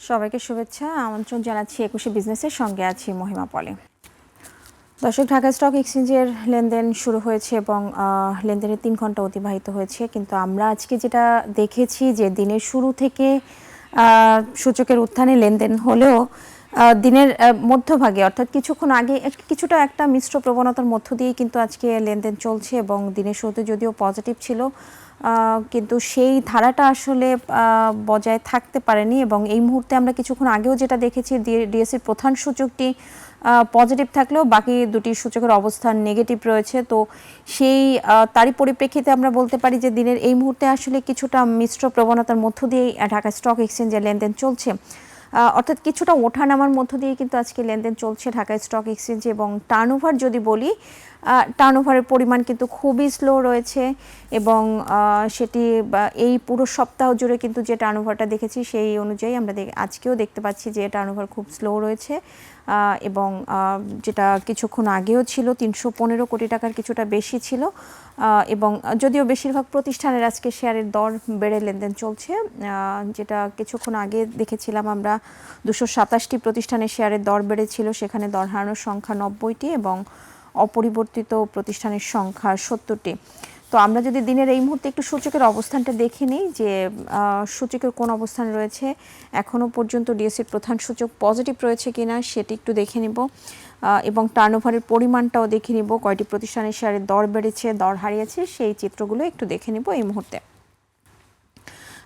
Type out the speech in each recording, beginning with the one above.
সবাইকে শুভেচ্ছা, আমন্ত্রণ জানাচ্ছি ২১শে বিজনেসের সঙ্গে আছি মহিমা পলে। দর্শক, ঢাকা স্টক এক্সচেঞ্জের লেনদেন শুরু হয়েছে এবং লেনদেনের ৩ ঘন্টা অতিবাহিত হয়েছে, কিন্তু আমরা আজকে যেটা দেখেছি যে দিনের শুরু থেকে সূচকের উত্থানে লেনদেন হলেও দিনের মধ্যভাগে অর্থাৎ কিছুক্ষণ আগে কিছুটা একটা মিশ্র প্রবণতার মধ্য দিয়েই কিন্তু আজকে লেনদেন চলছে এবং দিনের শুরুতে যদিও পজিটিভ ছিল কিন্তু সেই ধারাটা আসলে বজায় থাকতে পারেনি এবং এই মুহূর্তে আমরা কিছুক্ষণ আগেও যেটা দেখেছি ডিএসসির প্রধান সূচকটি পজিটিভ থাকলেও বাকি দুটি সূচকের অবস্থান নেগেটিভ রয়েছে। তো সেই তারই পরিপ্রেক্ষিতে আমরা বলতে পারি যে দিনের এই মুহূর্তে আসলে কিছুটা মিশ্র প্রবণতার মধ্য দিয়েই ঢাকা স্টক এক্সচেঞ্জের লেনদেন চলছে, অর্থাৎ কিছুটা ওঠানামার মধ্য দিয়ে কিন্তু আজকে লেনদেন চলছে ঢাকা স্টক এক্সচেঞ্জে। এবং টার্নওভার যদি বলি, টার্নওভারের পরিমাণ কিন্তু খুবই স্লো রয়েছে এবং সেটি এই পুরো সপ্তাহ জুড়ে কিন্তু যে টার্নওভারটা দেখেছি সেই অনুযায়ী আমরা আজকেও দেখতে পাচ্ছি যে টার্নওভার খুব স্লো রয়েছে এবং যেটা কিছুক্ষণ আগেও ছিল ৩১৫ কোটি টাকার কিছুটা বেশি ছিল এবং যদিও বেশিরভাগ প্রতিষ্ঠানের আজকে শেয়ারের দর বেড়ে লেনদেন চলছে, যেটা কিছুক্ষণ আগে দেখেছিলাম আমরা ২২৭টি প্রতিষ্ঠানের শেয়ারের দর বেড়েছিল, সেখানে দর হারানোর সংখ্যা ৯০টি এবং অপরিবর্তিত প্রতিষ্ঠানের সংখ্যা ৭০টি। তো আমরা যদি দিনের এই মুহূর্তে একটু সূচকের অবস্থানটা দেখে নিই যে সূচকের কোন অবস্থান রয়েছে, এখনও পর্যন্ত ডিএসসির প্রধান সূচক পজিটিভ রয়েছে কিনা সেটি একটু দেখে নিব এবং টার্নওভারের পরিমাণটাও দেখে নিব, কয়টি প্রতিষ্ঠানের শেয়ারের দর বেড়েছে, দর হারিয়েছে, সেই চিত্রগুলো একটু দেখে নিব এই মুহূর্তে।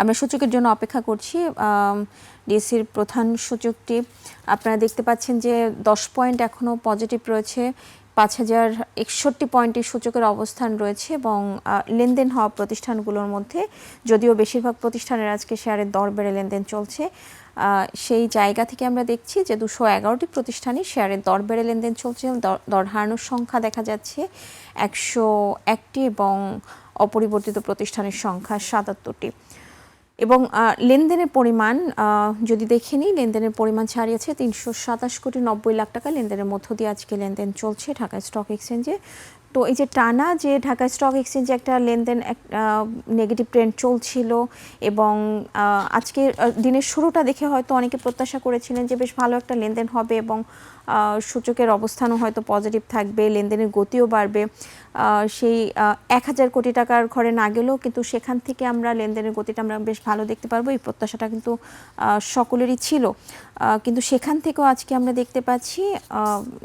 আমরা সূচকের জন্য অপেক্ষা করছি। ডিএসসির প্রধান সূচকটি আপনারা দেখতে পাচ্ছেন যে 10 পয়েন্ট এখনও পজিটিভ রয়েছে, 5061 পয়েন্টের সূচকের অবস্থান রয়েছে এবং লেনদেন হওয়া প্রতিষ্ঠানগুলোর মধ্যে যদিও বেশিরভাগ প্রতিষ্ঠানের আজকে শেয়ারের দর বেড়ে লেনদেন চলছে, সেই জায়গা থেকে আমরা দেখছি যে 211টি প্রতিষ্ঠানই শেয়ারের দর বেড়ে লেনদেন চলছে। দর হারানোর সংখ্যা দেখা যাচ্ছে 101টি এবং অপরিবর্তিত প্রতিষ্ঠানের সংখ্যা 77টি এবং লেনদেনের পরিমাণ যদি দেখে নিই, লেনদেনের পরিমাণ ছাড়িয়েছে 327 কোটি 90 লাখ টাকা। লেনদেনের মধ্য দিয়ে আজকে লেনদেন চলছে ঢাকা স্টক এক্সচেঞ্জে। তো এই যে টানা যে ঢাকা স্টক এক্সচেঞ্জে একটা লেনদেন নেগেটিভ ট্রেন্ড চলছিল এবং আজকে দিনের শুরুটা দেখে হয়তো অনেকে প্রত্যাশা করেছিলেন যে বেশ ভালো একটা লেনদেন হবে এবং সূচকের অবস্থানও হয়তো পজিটিভ থাকবে, লেনদেনের গতিও বাড়বে, সেই 1000 কোটি টাকার ঘরে না গেলেও কিন্তু সেখান থেকে আমরা লেনদেনের গতিটা আমরা বেশ ভালো দেখতে পারবো, এই প্রত্যাশাটা কিন্তু সকলেরই ছিল। কিন্তু সেখান থেকেও আজকে আমরা দেখতে পাচ্ছি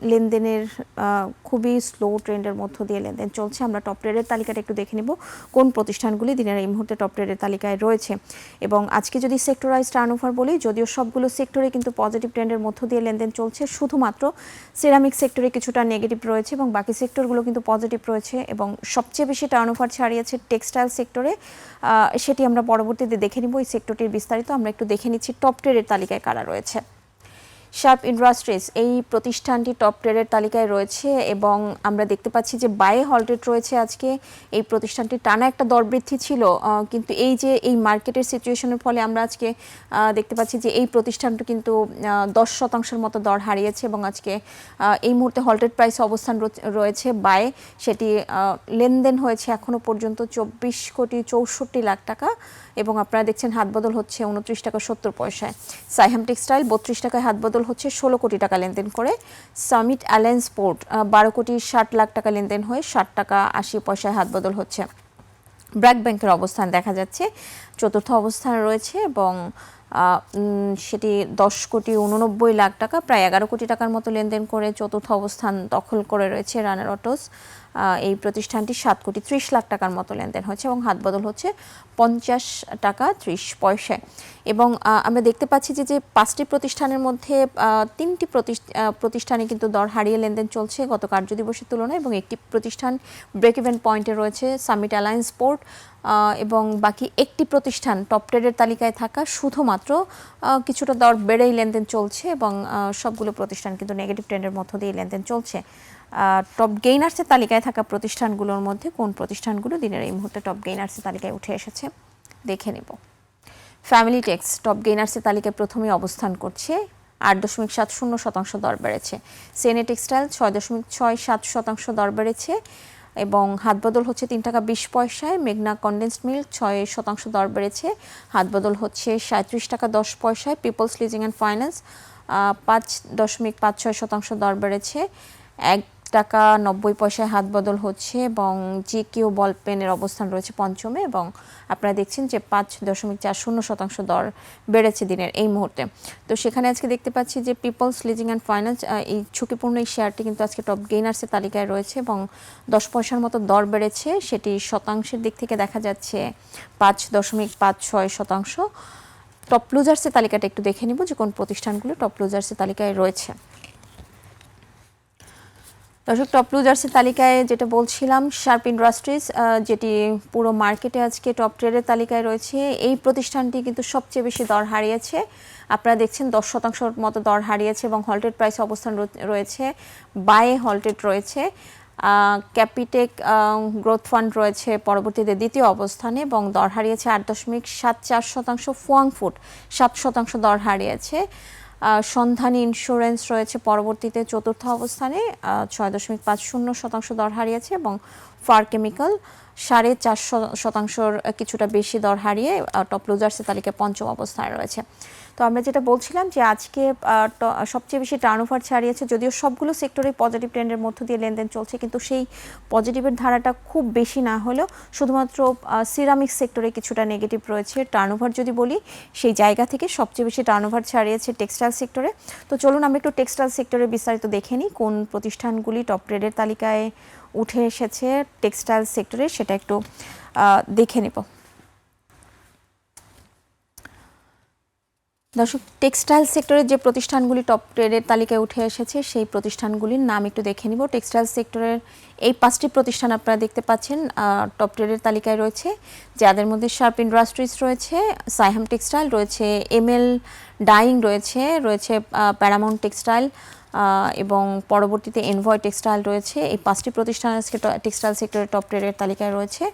লেনদেনের খুবই স্লো ট্রেন্ডের মধ্য দিয়ে লেনদেন চলছে। আমরা টপ ট্রেডের তালিকাটা একটু দেখে নেব কোন প্রতিষ্ঠানগুলি দিনের এই মুহূর্তে টপ ট্রেডের তালিকায় রয়েছে এবং আজকে যদি সেক্টরাইজ টার্নওভার বলি, যদিও সবগুলো সেক্টরে কিন্তু পজিটিভ ট্রেন্ডের মধ্য দিয়ে লেনদেন চলছে, শুধুমাত্র সিরামিক সেক্টরে কিছুটা নেগেটিভ রয়েছে এবং বাকি সেক্টরগুলো কিন্তু পজিটিভ রয়েছে এবং সবচেয়ে বেশি টার্নওভার ছাড়িয়েছে টেক্সটাইল সেক্টরে, সেটি আমরা পরবর্তীতে দেখে নিব। এই সেক্টরটির বিস্তারিত আমরা একটু দেখে নিচ্ছি টপ ট্রেডের তালিকায় কারা রয়েছে। শার্প ইন্ডাস্ট্রিজ এই প্রতিষ্ঠানটি টপ ট্রেডের তালিকায় রয়েছে এবং আমরা দেখতে পাচ্ছি যে বায়ে হল্টেড রয়েছে আজকে। এই প্রতিষ্ঠানটি টানা একটা দর বৃদ্ধি ছিল, কিন্তু এই যে এই মার্কেটের সিচুয়েশনের ফলে আমরা আজকে দেখতে পাচ্ছি যে এই প্রতিষ্ঠানটি কিন্তু 10% মতো দর হারিয়েছে এবং আজকে এই মুহূর্তে হল্টেড প্রাইস অবস্থান রয়েছে বায়ে, সেটি লেনদেন হয়েছে এখনও পর্যন্ত 24 কোটি 64 লাখ টাকা এবং আপনারা দেখছেন হাত বদল হচ্ছে 29 টাকা 70 পয়সায়। সাইহাম টেক্সটাইল 32 টাকায় হাত বদল হচ্ছে 16 কোটি টাকা লেনদেন করে। সামিট অ্যালায়েন্স পোর্ট 12 কোটি 60 লাখ টাকা লেনদেন হয়ে 60 টাকা 80 পয়সায় হাত বদল হচ্ছে। ব্র্যাক ব্যাংকের অবস্থান দেখা যাচ্ছে চতুর্থ অবস্থানে রয়েছে এবং সেটি 10 কোটি 89 লাখ টাকা, প্রায় 11 কোটি টাকার মতো লেনদেন করে চতুর্থ অবস্থান দখল করে রয়েছে রানার অটোস। এই প্রতিষ্ঠানটি 7 কোটি 30 লাখ টাকার মতো লেনদেন হচ্ছে এবং হাত বদল হচ্ছে 50 টাকা 30 পয়সায় এবং আমরা দেখতে পাচ্ছি যে 5টি প্রতিষ্ঠানের মধ্যে 3টি প্রতিষ্ঠানে কিন্তু দর হারিয়ে লেনদেন চলছে গত কার্যদিবসের তুলনায় এবং একটি প্রতিষ্ঠান ব্রেক ইভেন পয়েন্টে রয়েছে সামিট অ্যালায়েন্স পোর্ট এবং বাকি একটি প্রতিষ্ঠান টপ ট্রেডের তালিকায় থাকা শুধুমাত্র কিছুটা দর বেড়েই লেনদেন চলছে এবং সবগুলো প্রতিষ্ঠান কিন্তু নেগেটিভ ট্রেন্ডের মধ্য দিয়ে লেনদেন চলছে। টপ গেইনার্সের তালিকায় থাকা প্রতিষ্ঠানগুলোর মধ্যে কোন প্রতিষ্ঠানগুলো দিনের এই মুহূর্তে টপ গেইনার্সের তালিকায় উঠে এসেছে দেখে নেব। ফ্যামিলি টেক্স টপ গেইনার্সের তালিকায় প্রথমেই অবস্থান করছে, 8.70% দর বেড়েছে। সেনে টেক্সটাইল 6.67% দর বেড়েছে। এবং হাত বদল হচ্ছে 3 টাকা 20 পয়সায়। মেঘনা কনডেন্সড মিল্ক 6% দর বেড়েছে, হাত বদল হচ্ছে 37 টাকা 10 পয়সায়। পিপলস লিজিং অ্যান্ড ফাইন্যান্স 5.56% দর বেড়েছে, 1 টাকা 90 পয়সায় হাত বদল হচ্ছে এবং জিকিউ বল পেনের অবস্থান রয়েছে পঞ্চমে এবং আপনারা দেখছেন যে 5.40% দর বেড়েছে দিনের এই মুহূর্তে। তো সেখানে আজকে দেখতে পাচ্ছি যে পিপলস লিজিং অ্যান্ড ফাইন্যান্স এই ঝুঁকিপূর্ণ এই শেয়ারটি কিন্তু আজকে টপ গেইনার্সের তালিকায় রয়েছে এবং 10 পয়সার মতো দর বেড়েছে, সেটি শতাংশের দিক থেকে দেখা যাচ্ছে 5.56%। টপ লুজার্সের তালিকাটা একটু দেখে নিব যে কোন প্রতিষ্ঠানগুলো টপ লুজার্সের তালিকায় রয়েছে। দর্শক, টপ লুজার্সের তালিকায় যেটা বলছিলাম, শার্প ইন্ডাস্ট্রিজ যেটি পুরো মার্কেটে আজকে টপ ট্রেডের তালিকায় রয়েছে। এই প্রতিষ্ঠানটি কিন্তু সবচেয়ে বেশি দর হারিয়েছে, আপনারা দেখছেন 10% মতো দর হারিয়েছে এবং হল্টেড প্রাইস অবস্থান রয়েছে, বায়ে হল্টেড রয়েছে। ক্যাপিটেক গ্রোথ ফান্ড রয়েছে পরবর্তীতে দ্বিতীয় অবস্থানে এবং দর হারিয়েছে 8.74%। ফুয়াং ফুড 7% দর হারিয়েছে। সন্ধানী ইন্স্যুরেন্স রয়েছে পরবর্তীতে চতুর্থ অবস্থানে, 6.50% দর হারিয়েছে এবং ফার কেমিক্যাল 4.5%-র কিছুটা বেশি দর হারিয়ে টপ লুজার্সের তালিকায় পঞ্চম অবস্থায় রয়েছে। তো আমরা যেটা বলছিলাম যে আজকে সবচেয়ে বেশি টার্নওভার ছাড়িয়েছে, যদিও সবগুলো সেক্টরে পজিটিভ ট্রেন্ডের মধ্য দিয়ে লেনদেন চলছে, কিন্তু সেই পজিটিভের ধারাটা খুব বেশি না হলেও শুধুমাত্র সিরামিক সেক্টরে কিছুটা নেগেটিভ রয়েছে। টার্নওভার যদি বলি, সেই জায়গা থেকে সবচেয়ে বেশি টার্নওভার ছাড়িয়েছে টেক্সটাইল সেক্টরে। তো চলুন আমরা একটু টেক্সটাইল সেক্টরে বিস্তারিত দেখে নিই কোন প্রতিষ্ঠানগুলি টপ ট্রেডের তালিকায় উঠে এসেছে টেক্সটাইল সেক্টরে, সেটা একটু দেখে নেব। দর্শক, টেক্সটাইল সেক্টরের যে প্রতিষ্ঠানগুলি টপ ট্রেডের তালিকায় উঠে এসেছে সেই প্রতিষ্ঠানগুলির নাম একটু দেখে নিব। টেক্সটাইল সেক্টরের এই 5টি প্রতিষ্ঠান আপনারা দেখতে পাচ্ছেন টপ ট্রেডের তালিকায় রয়েছে, যাদের মধ্যে শার্প ইন্ডাস্ট্রিজ রয়েছে, সাইহাম টেক্সটাইল রয়েছে, এমএল ডাইং রয়েছে, প্যারামাউন্ট টেক্সটাইল এবং পরবর্তীতে এনভয় টেক্সটাইল রয়েছে। এই 5টি প্রতিষ্ঠান আজকে টেক্সটাইল সেক্টরের টপ ট্রেডের তালিকায় রয়েছে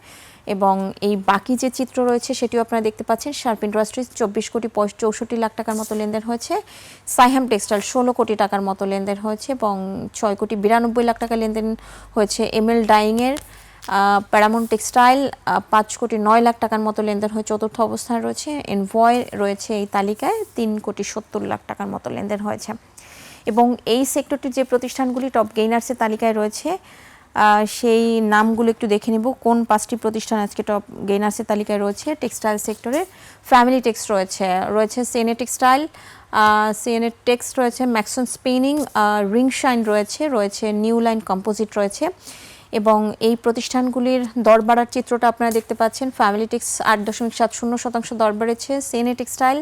এবং এই বাকি যে চিত্র রয়েছে সেটিও আপনারা দেখতে পাচ্ছেন। শার্প ইন্ডাস্ট্রিজ 24.64 লাখ টাকার মতো লেনদেন হয়েছে, সাইহাম টেক্সটাইল 16 কোটি টাকার মতো লেনদেন হয়েছে এবং 6.92 লাখ টাকা লেনদেন হয়েছে এমএল ডাইংয়ের। প্যারামাউন্ট টেক্সটাইল 5.9 লাখ টাকার মতো লেনদেন হয়ে চতুর্থ অবস্থানে রয়েছে। এনভয় রয়েছে এই তালিকায় 3.70 লাখ টাকার মতো লেনদেন হয়েছে এবং এই সেক্টরটির যে প্রতিষ্ঠানগুলি টপ গেইনার্সের তালিকায় রয়েছে সেই নামগুলো একটু দেখে নিব। কোন 5টি প্রতিষ্ঠান আজকে টপ গেইনার্সের তালিকায় রয়েছে টেক্সটাইল সেক্টরে? ফ্যামিলি টেক্স রয়েছে সিএনএ টেক্সটাইল, সিএনএ টেক্স রয়েছে, ম্যাক্সন স্পিনিং, রিং শাইন রয়েছে নিউ লাইন কম্পোজিট রয়েছে এবং এই প্রতিষ্ঠানগুলির দর বাড়ার চিত্রটা আপনারা দেখতে পাচ্ছেন। ফ্যামিলি টেক্স 8.70% দর বেড়েছে, সিএনএ টেক্সটাইল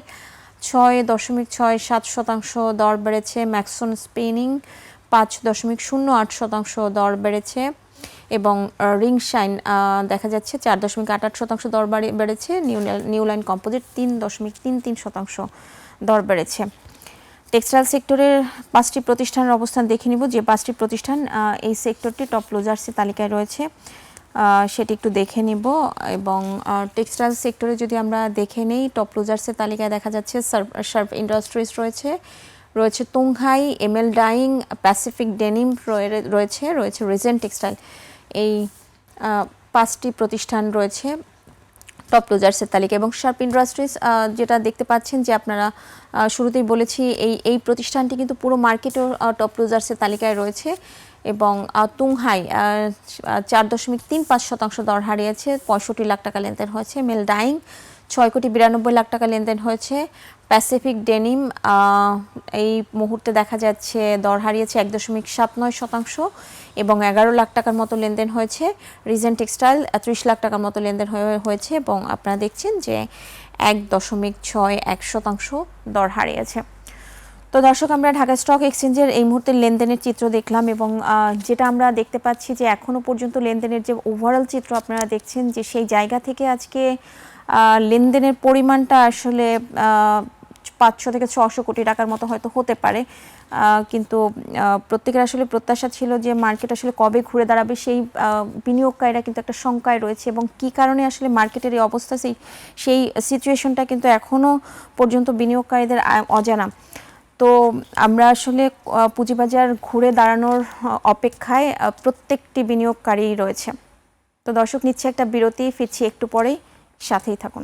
6.67% দর বেড়েছে, ম্যাক্সন স্পিনিং 5.08% দর বেড়েছে এবং রিং শাইন দেখা যাচ্ছে 4.88% দর বেড়েছে। নিউ লাইন কম্পোজিট 3.33% দর বেড়েছে। টেক্সটাইল সেক্টরের 5টি প্রতিষ্ঠানের অবস্থান দেখে নিব, যে 5টি প্রতিষ্ঠান এই সেক্টরটি টপ লুজার্সের তালিকায় রয়েছে সেটি একটু দেখে নিব। এবং টেক্সটাইল সেক্টরে যদি আমরা দেখে নেই, টপ লুজার্সের তালিকায় দেখা যাচ্ছে শার্প ইন্ডাস্ট্রিজ রয়েছে Tunghai, ML Dyeing, Pacific Denim রয়েছে রিজেন্ট টেক্সটাইল। এই 5টি প্রতিষ্ঠান রয়েছে টপ লুজার্সের তালিকা। এবং শার্প ইন্ডাস্ট্রিজ যেটা দেখতে পাচ্ছেন যে আপনারা শুরুতেই বলেছি, এই প্রতিষ্ঠানটি কিন্তু পুরো মার্কেটেও টপ লুজার্সের তালিকায় রয়েছে এবং তুংহাই 4.35% দর হারিয়েছে, 65 লাখ টাকা লেনদেন হয়েছে। মেল ডাইং 6.92 লাখ টাকা লেনদেন হয়েছে। প্যাসিফিক ডেনিম এই মুহূর্তে দেখা যাচ্ছে দর হারিয়েছে 1.79% এবং 11 লাখ টাকার মতো লেনদেন হয়েছে। রিজেন্ট টেক্সটাইল 30 লাখ টাকার মতো লেনদেন হয়েছে এবং আপনারা দেখছেন যে 1.61% দর হারিয়েছে। তো দর্শক, আমরা ঢাকা স্টক এক্সচেঞ্জের এই মুহূর্তে লেনদেনের চিত্র দেখলাম এবং যেটা আমরা দেখতে পাচ্ছি যে এখনো পর্যন্ত লেনদেনের যে ওভারঅল চিত্র আপনারা দেখছেন, যে সেই জায়গা থেকে আজকে লেনদেনের পরিমাণটা আসলে 500 থেকে 600 কোটি টাকার মতো হয়তো হতে পারে, কিন্তু প্রত্যেকের আসলে প্রত্যাশা ছিল যে মার্কেট আসলে কবে ঘুরে দাঁড়াবে, সেই বিনিয়োগকারীরা কিন্তু একটা শঙ্কায় রয়েছে এবং কী কারণে আসলে মার্কেটের এই অবস্থা, সেই সিচুয়েশনটা কিন্তু এখনও পর্যন্ত বিনিয়োগকারীদের অজানা। তো আমরা আসলে পুঁজিবাজার ঘুরে দাঁড়ানোর অপেক্ষায় প্রত্যেকটি বিনিয়োগকারী রয়েছে। তো দর্শক, নিচ্ছে একটা বিরতি, ফিরছি একটু পরেই, সাথেই থাকুন।